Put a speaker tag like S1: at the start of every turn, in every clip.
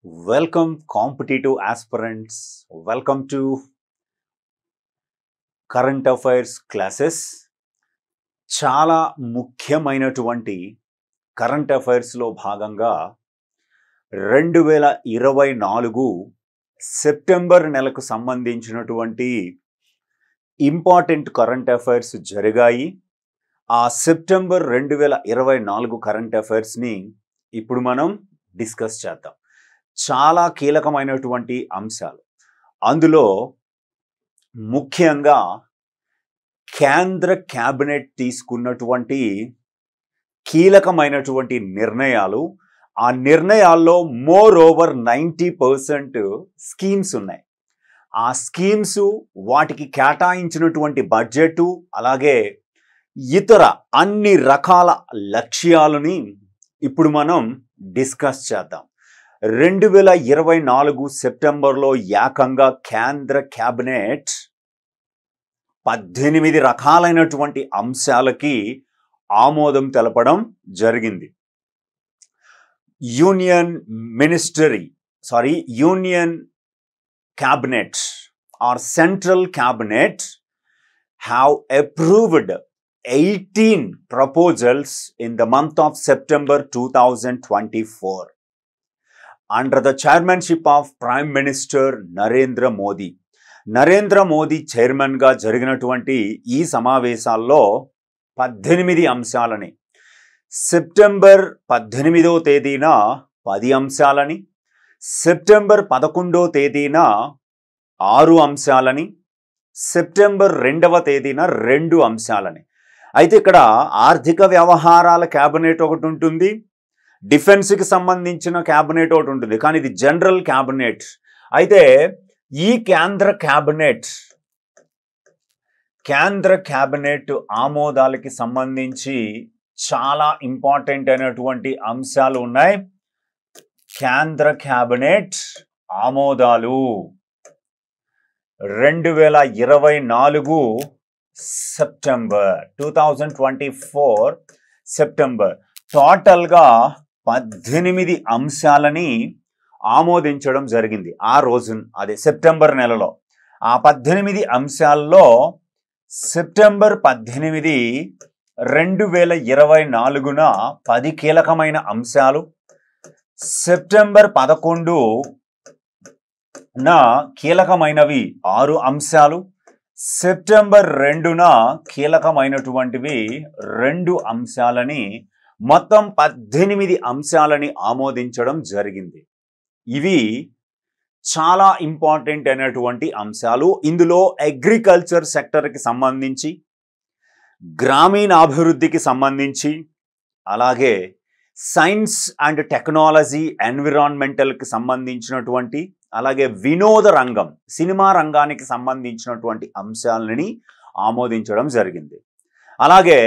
S1: Welcome, competitive aspirants. Welcome to current affairs classes. చాలా ముఖ్యమైనటువంటి current అఫైర్స్లో భాగంగా 2024 సెప్టెంబర్ నెలకు సంబంధించినటువంటి ఇంపార్టెంట్ కరెంట్ అఫైర్స్ జరిగాయి. ఆ సెప్టెంబర్ 2024 కరెంట్ అఫైర్స్ని ఇప్పుడు మనం డిస్కస్ చేద్దాం. చాలా కీలకమైనటువంటి అంశాలు. అందులో ముఖ్యంగా కేంద్ర క్యాబినెట్ తీసుకున్నటువంటి కీలకమైనటువంటి నిర్ణయాలు. ఆ నిర్ణయాల్లో మోర్ ఓవర్ 90% స్కీమ్స్ ఉన్నాయి. ఆ స్కీమ్స్, వాటికి కేటాయించినటువంటి బడ్జెట్, అలాగే ఇతర అన్ని రకాల లక్ష్యాలని ఇప్పుడు మనం డిస్కస్ చేద్దాం. 2024 సెప్టెంబర్లో ఏకంగా కేంద్ర క్యాబినెట్ 18 రకాలైనటువంటి అంశాలకి ఆమోదం తెలపడం జరిగింది. Union cabinet or central cabinet have approved 18 proposals in the month of September 2024 under the chairmanship of Prime Minister Narendra Modi. Narendra Modi చైర్మన్గా జరిగినటువంటి ఈ సమావేశాల్లో 18 అంశాలని, సెప్టెంబర్ 18వ తేదీన 10 అంశాలని, సెప్టెంబర్ 11వ తేదీన 6 అంశాలని, సెప్టెంబర్ 2వ తేదీన 2 అంశాలని. అయితే ఇక్కడ ఆర్థిక వ్యవహారాల క్యాబినెట్ ఒకటి ఉంటుంది, డిఫెన్స్కి సంబంధించిన క్యాబినెట్ ఒకటి ఉంటుంది, కానీ ఇది జనరల్ క్యాబినెట్. అయితే ఈ కేంద్ర క్యాబినెట్ ఆమోదాలకి సంబంధించి చాలా ఇంపార్టెంట్ అయినటువంటి అంశాలు ఉన్నాయి. కేంద్ర క్యాబినెట్ ఆమోదాలు 2024 సెప్టెంబర్ 2024 సెప్టెంబర్ టోటల్గా 18 అంశాలని ఆమోదించడం జరిగింది. ఆ రోజు, అదే సెప్టెంబర్ నెలలో. ఆ 18 అంశాల్లో సెప్టెంబర్ 18, 2024న 10 కీలకమైన అంశాలు, సెప్టెంబర్ 11న కీలకమైనవి 6 అంశాలు, సెప్టెంబర్ 2న కీలకమైనటువంటివి 2 అంశాలని, మొత్తం 18 అంశాలని ఆమోదించడం జరిగింది. ఇవి చాలా ఇంపార్టెంట్ అయినటువంటి అంశాలు. ఇందులో అగ్రికల్చర్ సెక్టర్కి సంబంధించి, గ్రామీణాభివృద్ధికి సంబంధించి, అలాగే సైన్స్ అండ్ టెక్నాలజీ, ఎన్విరాన్మెంటల్కి సంబంధించినటువంటి, అలాగే వినోద రంగం, సినిమా రంగానికి సంబంధించినటువంటి అంశాలని ఆమోదించడం జరిగింది. అలాగే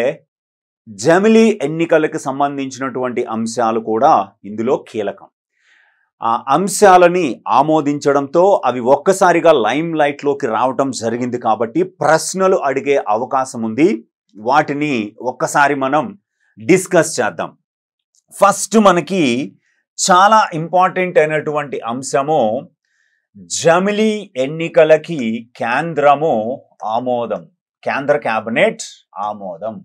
S1: జమిలీ ఎన్నికలకు సంబంధించినటువంటి అంశాలు కూడా ఇందులో కీలకం. ఆ అంశాలని ఆమోదించడంతో అవి ఒక్కసారిగా లైమ్ లైట్లోకి రావటం జరిగింది. కాబట్టి ప్రశ్నలు అడిగే అవకాశం ఉంది. వాటిని ఒక్కసారి మనం డిస్కస్ చేద్దాం. ఫస్ట్ మనకి చాలా ఇంపార్టెంట్ అయినటువంటి అంశము జమిలీ ఎన్నికలకి కేంద్రము ఆమోదం, కేంద్ర క్యాబినెట్ ఆమోదం.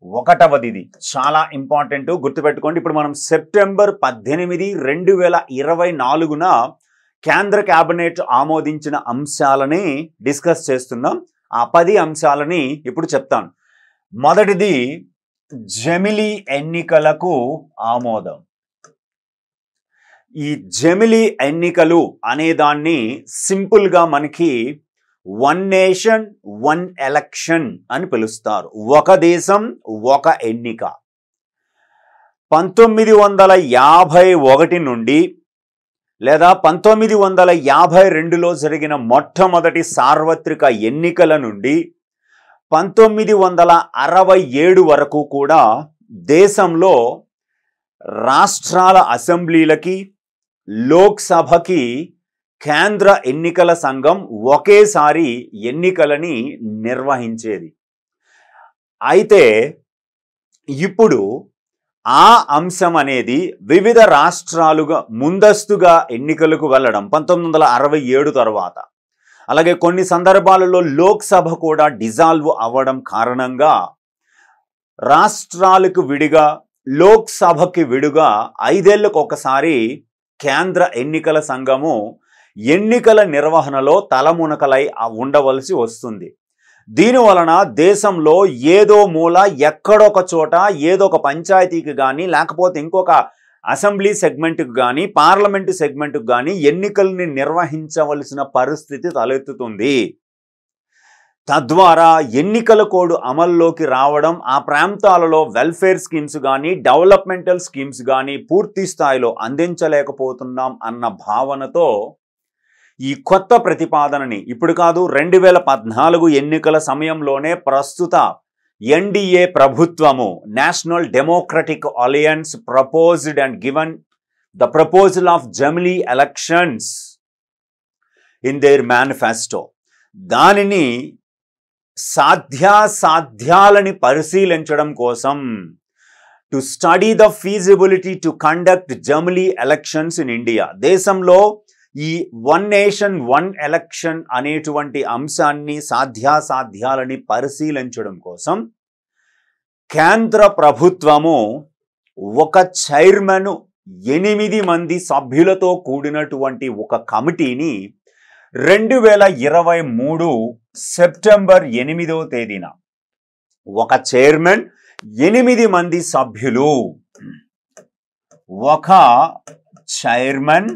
S1: 1వది, ఇది చాలా ఇంపార్టెంట్, గుర్తుపెట్టుకోండి. ఇప్పుడు మనం సెప్టెంబర్ 18, 2024న కేంద్ర క్యాబినెట్ ఆమోదించిన అంశాలని డిస్కస్ చేస్తున్నాం. ఆ 10 అంశాలని ఇప్పుడు చెప్తాను. మొదటిది జమిలీ ఎన్నికలకు ఆమోదం. ఈ జమిలీ ఎన్నికలు అనేదాన్ని సింపుల్గా మనకి 1 నేషన్ 1 ఎలక్షన్ అని పిలుస్తారు. ఒక దేశం ఒక ఎన్నిక. 1951 నుండి లేదా 1952లో జరిగిన మొట్టమొదటి సార్వత్రిక ఎన్నికల నుండి 1967 వరకు కూడా దేశంలో రాష్ట్రాల అసెంబ్లీలకి, లోక్సభకి కేంద్ర ఎన్నికల సంఘం ఒకేసారి ఎన్నికలని నిర్వహించేది. అయితే ఇప్పుడు ఆ అంశం అనేది వివిధ రాష్ట్రాలుగా ముందస్తుగా ఎన్నికలకు వెళ్ళడం 1967 తర్వాత, అలాగే కొన్ని సందర్భాలలో లోక్సభ కూడా డిజాల్వ్ అవ్వడం కారణంగా రాష్ట్రాలకు విడిగా లోక్సభకి విడిగా 5 ఏళ్లకు ఒకసారి కేంద్ర ఎన్నికల సంఘము ఎన్నికల నిర్వహణలో తలమునకలై ఉండవలసి వస్తుంది. దీని వలన దేశంలో ఏదో మూల ఎక్కడొక చోట ఏదో ఒక పంచాయతీకి కానీ లేకపోతే ఇంకొక అసెంబ్లీ సెగ్మెంట్కి కానీ పార్లమెంటు సెగ్మెంట్కి కానీ ఎన్నికల్ని నిర్వహించవలసిన పరిస్థితి తలెత్తుతుంది. తద్వారా ఎన్నికల కోడ్ అమల్లోకి రావడం, ఆ ప్రాంతాలలో వెల్ఫేర్ స్కీమ్స్ కానీ డెవలప్మెంటల్ స్కీమ్స్ కానీ పూర్తి స్థాయిలో అందించలేకపోతున్నాం అన్న భావనతో ఈ కొత్త ప్రతిపాదనని ఇప్పుడు కాదు 2014 ఎన్నికల సమయంలోనే ప్రస్తుత ఎన్డీఏ ప్రభుత్వము national democratic alliance proposed and given the proposal of జమిలీ ఎలక్షన్స్ ఇన్ దేర్ మేనిఫెస్టో. దానిని సాధ్యాసాధ్యాలని పరిశీలించడం కోసం to study the feasibility to conduct జమిలీ ఎలక్షన్స్ ఇన్ ఇండియా, దేశంలో ఈ వన్ నేషన్ వన్ ఎలక్షన్ అనేటువంటి అంశాన్ని సాధ్యాసాధ్యాలని పరిశీలించడం కోసం కేంద్ర ప్రభుత్వము ఒక చైర్మన్ 8 మంది సభ్యులతో కూడినటువంటి ఒక కమిటీని 2023 సెప్టెంబర్ 8వ తేదీన ఒక చైర్మన్ 8 మంది సభ్యులు, ఒక చైర్మన్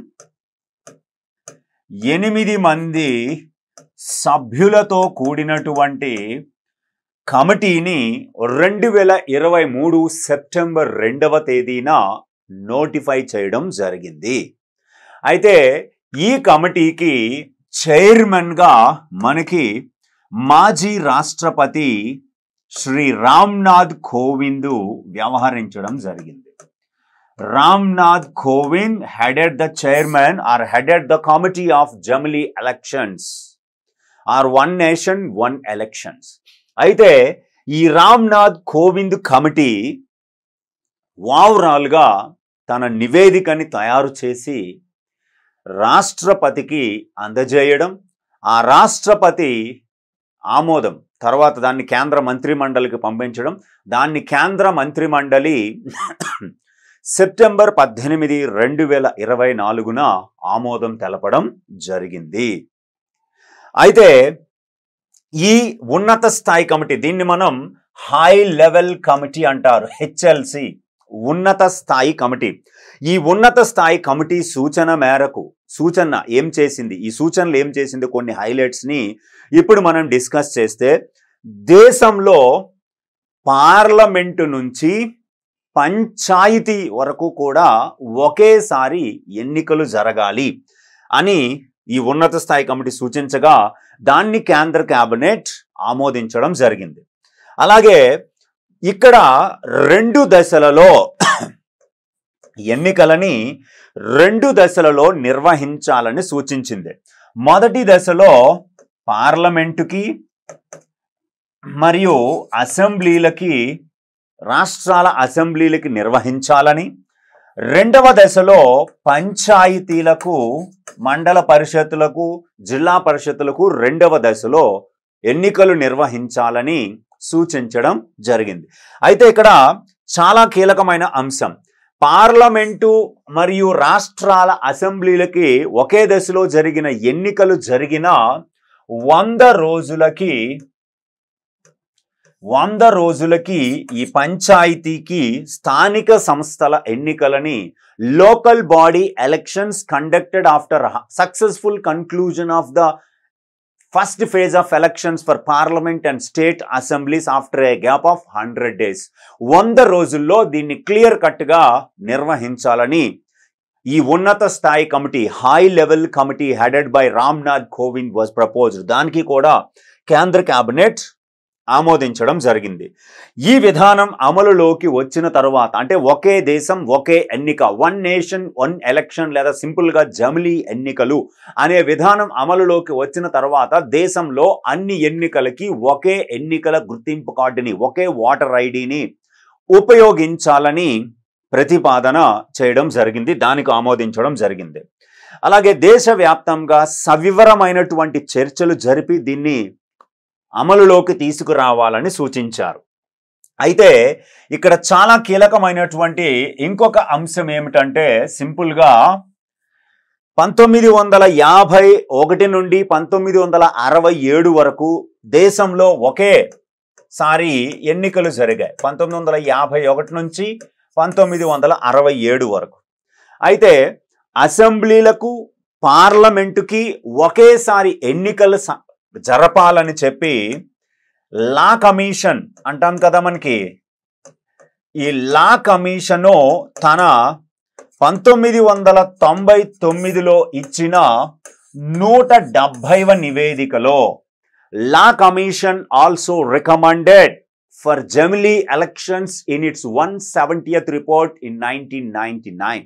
S1: 8 మంది సభ్యులతో కూడినటువంటి కమిటీని 2023 సెప్టెంబర్ 2వ తేదీన నోటిఫై చేయడం జరిగింది. అయితే ఈ కమిటీకి చైర్మన్గా మనకి మాజీ రాష్ట్రపతి శ్రీ రామ్నాథ్ కోవింద్ వ్యవహరించడం జరిగింది. Ramnath Kovind headed the chairman or headed the committee of Jamili elections or one nation one elections. అయితే ఈ రామ్నాథ్ కోవింద్ కమిటీ ఓవరాల్గా తన నివేదికని తయారు చేసి రాష్ట్రపతికి అందజేయడం, ఆ రాష్ట్రపతి ఆమోదం తర్వాత దాన్ని కేంద్ర మంత్రిమండలికి పంపించడం, దాన్ని కేంద్ర మంత్రిమండలి సెప్టెంబర్ 18, 2024న ఆమోదం తెలపడం జరిగింది. అయితే ఈ ఉన్నత స్థాయి కమిటీ, దీన్ని మనం హై లెవెల్ కమిటీ అంటారు, హెచ్ఎల్సి, ఉన్నత స్థాయి కమిటీ. ఈ ఉన్నత స్థాయి కమిటీ సూచన ఏం చేసింది, ఈ సూచనలు ఏం చేసింది, కొన్ని హైలైట్స్ని ఇప్పుడు మనం డిస్కస్ చేస్తే, దేశంలో పార్లమెంటు నుంచి పంచాయతీ వరకు కూడా ఒకేసారి ఎన్నికలు జరగాలి అని ఈ ఉన్నత స్థాయి కమిటీ సూచించగా దాన్ని కేంద్ర కేబినెట్ ఆమోదించడం జరిగింది. అలాగే ఇక్కడ 2 దశలలో ఎన్నికలని 2 దశలలో నిర్వహించాలని సూచించింది. మొదటి దశలో పార్లమెంటుకి మరియు అసెంబ్లీలకి, రాష్ట్రాల అసెంబ్లీలకి నిర్వహించాలని, 2వ దశలో పంచాయతీలకు, మండల పరిషత్తులకు, జిల్లా పరిషత్తులకు 2వ దశలో ఎన్నికలు నిర్వహించాలని సూచించడం జరిగింది. అయితే ఇక్కడ చాలా కీలకమైన అంశం, పార్లమెంటు మరియు రాష్ట్రాల అసెంబ్లీలకి ఒకే దశలో జరిగిన ఎన్నికలు జరిగిన 100 రోజులకి ఈ పంచాయతీకి స్థానిక సంస్థల ఎన్నికలని local body elections conducted after successful conclusion of the first phase of elections for parliament and state assemblies after a gap of 100 days. 100 రోజుల్లో దీన్ని క్లియర్ కట్గా నిర్వహించాలని ఈ ఉన్నత స్థాయి committee, high level committee headed by Ramnath Kovind was proposed. దానికి కూడా కేంద్ర కేబినెట్ ఆమోదించడం జరిగింది. ఈ విధానం అమలులోకి వచ్చిన తరువాత, అంటే ఒకే దేశం ఒకే ఎన్నిక, వన్ నేషన్ వన్ ఎలక్షన్ లేదా సింపుల్గా జమిలీ ఎన్నికలు అనే విధానం అమలులోకి వచ్చిన తర్వాత దేశంలో అన్ని ఎన్నికలకి ఒకే ఎన్నికల గుర్తింపు కార్డుని, ఒకే ఓటర్ ఐడిని ఉపయోగించాలని ప్రతిపాదన చేయడం జరిగింది, దానికి ఆమోదించడం జరిగింది. అలాగే దేశవ్యాప్తంగా సవివరమైనటువంటి చర్చలు జరిపి దీన్ని అమలులోకి తీసుకురావాలని సూచించారు. అయితే ఇక్కడ చాలా కీలకమైనటువంటి ఇంకొక అంశం ఏమిటంటే సింపుల్గా 1951 నుండి 1967 వరకు దేశంలో ఒకేసారి ఎన్నికలు జరిగాయి. 1951 నుంచి 1967 వరకు. అయితే అసెంబ్లీలకు పార్లమెంటుకి ఒకేసారి ఎన్నికలు జరపాలని చెప్పి లా కమిషన్ అంటాం కదా మనకి, ఈ లా కమిషను తన 1999లో ఇచ్చిన 170వ నివేదికలో law commission also recommended for జమిలీ elections in its 170th report in 1999.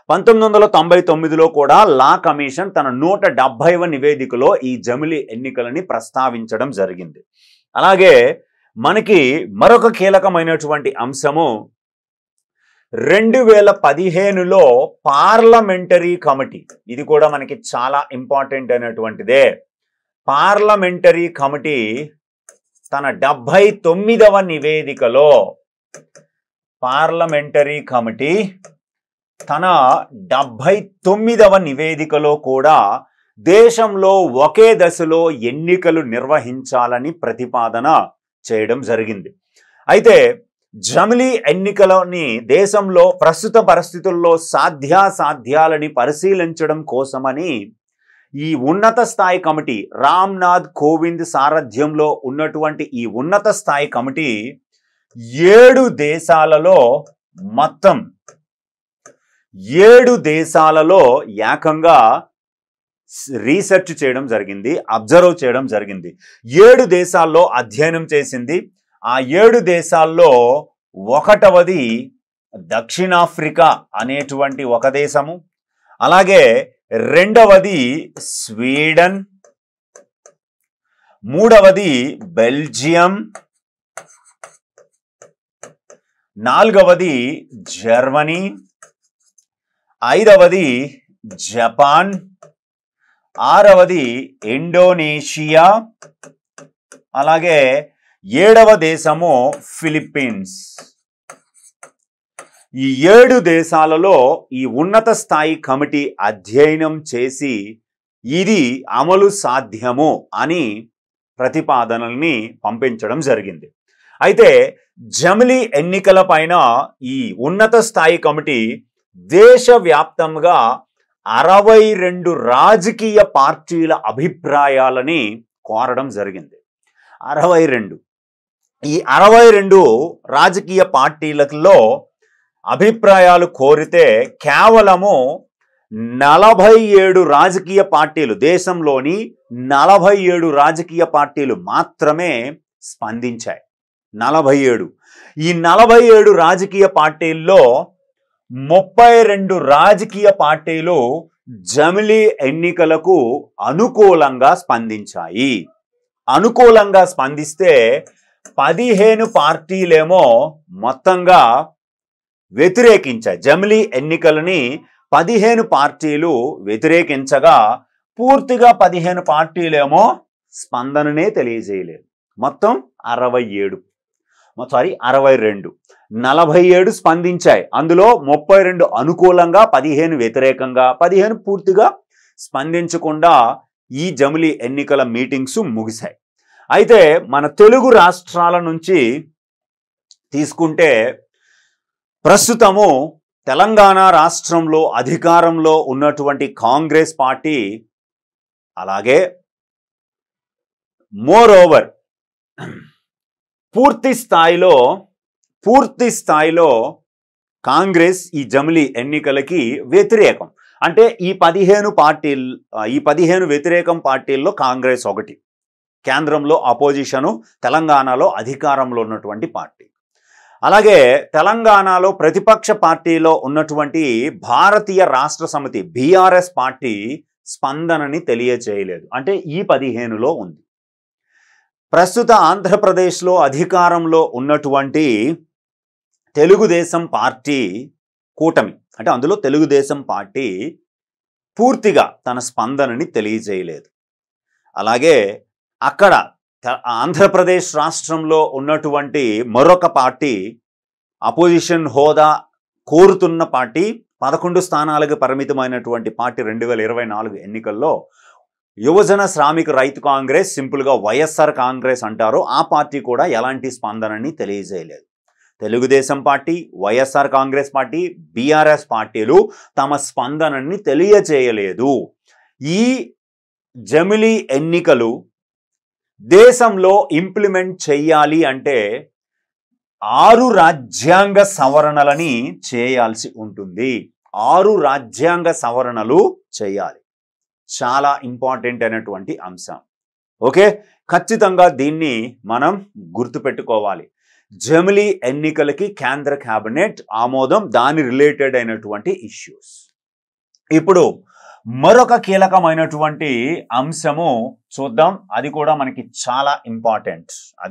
S1: 1999లో కూడా లా కమిషన్ తన 170వ నివేదికలో ఈ జమిలీ ఎన్నికలని ప్రస్తావించడం జరిగింది. అలాగే మనకి మరొక కీలకమైనటువంటి అంశము 2015లో పార్లమెంటరీ కమిటీ, ఇది కూడా మనకి చాలా ఇంపార్టెంట్ అయినటువంటిదే. పార్లమెంటరీ కమిటీ తన 79వ నివేదికలో తన 79వ నివేదికలో కూడా దేశంలో ఒకే దశలో ఎన్నికలు నిర్వహించాలని ప్రతిపాదన చేయడం జరిగింది. అయితే జమిలీ ఎన్నికలని దేశంలో ప్రస్తుత పరిస్థితుల్లో సాధ్యాసాధ్యాలని పరిశీలించడం కోసమని ఈ ఉన్నత స్థాయి కమిటీ, రామ్నాథ్ కోవింద్ సారథ్యంలో ఉన్నటువంటి ఈ ఉన్నత స్థాయి కమిటీ 7 దేశాలలో మొత్తం 7 దేశాలలో ఏకంగా రీసెర్చ్ చేయడం జరిగింది, అబ్జర్వ్ చేయడం జరిగింది. 7 దేశాల్లో అధ్యయనం చేసింది. ఆ 7 దేశాల్లో 1వది దక్షిణాఫ్రికా అనేటువంటి ఒక దేశము, అలాగే 2వది స్వీడన్, 3వది బెల్జియం, 4వది జర్మనీ, 5వది జపాన్, 6వది ఇండోనేషియా, అలాగే 7వ దేశము ఫిలిప్పీన్స్. ఈ 7 దేశాలలో ఈ ఉన్నత స్థాయి కమిటీ అధ్యయనం చేసి ఇది అమలు సాధ్యము అని ప్రతిపాదనల్ని పంపించడం జరిగింది. అయితే జమిలీ ఎన్నికల పైన ఈ ఉన్నత స్థాయి కమిటీ దేశవ్యాప్తంగా 62 రాజకీయ పార్టీల అభిప్రాయాలని కోరడం జరిగింది. 62. ఈ 62 రాజకీయ పార్టీలలో అభిప్రాయాలు కోరితే కేవలము 47 రాజకీయ పార్టీలు, దేశంలోని 47 రాజకీయ పార్టీలు మాత్రమే స్పందించాయి. 47. ఈ 47 రాజకీయ పార్టీల్లో 32 రాజకీయ పార్టీలు జమిలీ ఎన్నికలకు అనుకూలంగా స్పందించాయి. అనుకూలంగా స్పందిస్తే 15 పార్టీలేమో మొత్తంగా వ్యతిరేకించాయి. జమిలీ ఎన్నికలని 15 పార్టీలు వ్యతిరేకించగా పూర్తిగా 15 పార్టీలేమో స్పందననే తెలియజేయలేదు. మొత్తం 62 47 స్పందించాయి. అందులో 32 అనుకూలంగా, 15 వ్యతిరేకంగా, 15 పూర్తిగా స్పందించకుండా ఈ జమిలీ ఎన్నికల మీటింగ్స్ ముగిశాయి. అయితే మన తెలుగు రాష్ట్రాల నుంచి తీసుకుంటే ప్రస్తుతము తెలంగాణ రాష్ట్రంలో అధికారంలో ఉన్నటువంటి కాంగ్రెస్ పార్టీ, అలాగే మోర్ ఓవర్ పూర్తి స్థాయిలో కాంగ్రెస్ ఈ జమిలీ ఎన్నికలకి వ్యతిరేకం. అంటే ఈ 15 వ్యతిరేకం పార్టీల్లో కాంగ్రెస్ ఒకటి. కేంద్రంలో అపోజిషను, తెలంగాణలో అధికారంలో ఉన్నటువంటి పార్టీ. అలాగే తెలంగాణలో ప్రతిపక్ష పార్టీలో ఉన్నటువంటి భారతీయ రాష్ట్ర సమితి బీఆర్ఎస్ పార్టీ స్పందనని తెలియచేయలేదు. అంటే ఈ 15లో ఉంది. ప్రస్తుత ఆంధ్రప్రదేశ్లో అధికారంలో ఉన్నటువంటి తెలుగుదేశం పార్టీ కూటమి అంటే అందులో తెలుగుదేశం పార్టీ పూర్తిగా తన స్పందనని తెలియజేయలేదు. అలాగే అక్కడ ఆంధ్రప్రదేశ్ రాష్ట్రంలో ఉన్నటువంటి మరొక పార్టీ అపోజిషన్ హోదా కోరుతున్న పార్టీ 11 స్థానాలకు పరిమితమైనటువంటి పార్టీ 2024 ఎన్నికల్లో యువజన శ్రామిక రైతు కాంగ్రెస్, సింపుల్గా వైఎస్ఆర్ కాంగ్రెస్ అంటారు, ఆ పార్టీ కూడా ఎలాంటి స్పందనని తెలియజేయలేదు. Telugu Desam party, YSR Congress party, BRS పార్టీలు తమ స్పందనని తెలియజేయలేదు. ఈ జమిలీ ఎన్నికలు దేశంలో ఇంప్లిమెంట్ చెయ్యాలి అంటే 6 రాజ్యాంగ సవరణలని చేయాల్సి ఉంటుంది. 6 రాజ్యాంగ సవరణలు చేయాలి. చాలా ఇంపార్టెంట్ అయినటువంటి అంశం. ఓకే, ఖచ్చితంగా దీన్ని మనం గుర్తుపెట్టుకోవాలి. జమిలీ ఎన్నికలకి కేంద్ర కేబినెట్ ఆమోదం, దాని రిలేటెడ్ అయినటువంటి ఇష్యూస్. ఇప్పుడు మరొక కీలకమైనటువంటి అంశము చూద్దాం, అది కూడా మనకి చాలా ఇంపార్టెంట్. అదే